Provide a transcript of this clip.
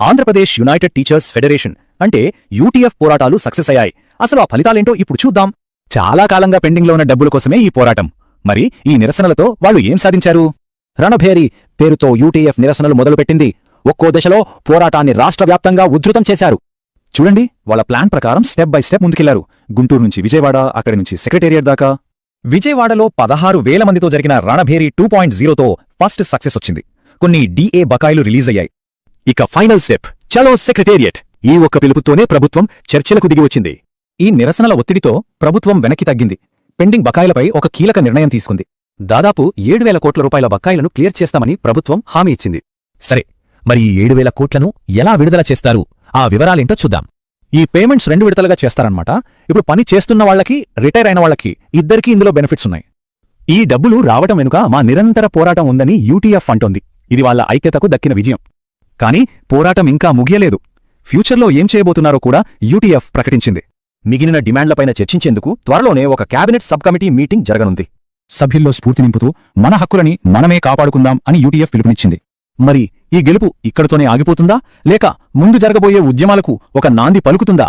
Andhra Pradesh United teachers federation అంటే UTF పోరాటాలు success అయ్యాయి. అసలు ఆ ఫలితాలేంటో ఇప్పుడు చూద్దాం. చాలా కాలంగా పెండింగ్లో ఉన్న డబ్బుల కోసమే ఈ పోరాటం. మరి ఈ నిరసనలతో వాళ్ళు ఏం సాధించారు? రణభేరి పేరుతో యూటీఎఫ్ నిరసనలు మొదలుపెట్టింది. ఒక్కో దశలో పోరాటాన్ని రాష్ట్రవ్యాప్తంగా ఉధృతం చేశారు. చూడండి, వాళ్ళ ప్లాన్ ప్రకారం స్టెప్ బై స్టెప్ ముందుకెళ్లారు. గుంటూరు నుంచి విజయవాడ, అక్కడి నుంచి సెక్రటేరియట్ దాకా. విజయవాడలో 16,000 మందితో జరిగిన రణభేరి 2.0తో ఫస్ట్ సక్సెస్ వచ్చింది. కొన్ని డిఏ బకాయిలు రిలీజ్ అయ్యాయి. ఇక ఫైనల్ స్టెప్ చలో సెక్రటేరియట్. ఈ ఒక్క పిలుపుతోనే ప్రభుత్వం చర్చలకు దిగి వచ్చింది. ఈ నిరసనల ఒత్తిడితో ప్రభుత్వం వెనక్కి తగ్గింది. పెండింగ్ బకాయిలపై ఒక కీలక నిర్ణయం తీసుకుంది. దాదాపు 7,000 కోట్ల రూపాయల బకాయిలను క్లియర్ చేస్తామని ప్రభుత్వం హామీ ఇచ్చింది. సరే, మరి ఈ 7,000 కోట్లను ఎలా విడుదల చేస్తారు? ఆ వివరాలేంటో చూద్దాం. ఈ పేమెంట్స్ 2 విడతలుగా చేస్తారన్నమాట. ఇప్పుడు పని చేస్తున్న వాళ్లకి, రిటైర్ అయిన వాళ్లకి ఇద్దరికీ ఇందులో బెనిఫిట్స్ ఉన్నాయి. ఈ డబ్బులు రావటం వెనుక మా నిరంతర పోరాటం ఉందని యూటీఎఫ్ అంటోంది. ఇది వాళ్ల ఐక్యతకు దక్కిన విజయం. కానీ పోరాటం ఇంకా ముగియలేదు. ఫ్యూచర్లో ఏం చేయబోతున్నారో కూడా యూటీఎఫ్ ప్రకటించింది. మిగిలిన డిమాండ్లపైన చర్చించేందుకు త్వరలోనే ఒక క్యాబినెట్ సబ్ కమిటీ మీటింగ్ జరగనుంది. సభ్యుల్లో స్ఫూర్తి నింపుతూ మన హక్కులని మనమే కాపాడుకుందాం అని యూటీఎఫ్ పిలుపునిచ్చింది. మరి ఈ గెలుపు ఇక్కడితోనే ఆగిపోతుందా, లేక ముందు జరగబోయే ఉద్యమాలకు ఒక నాంది పలుకుతుందా?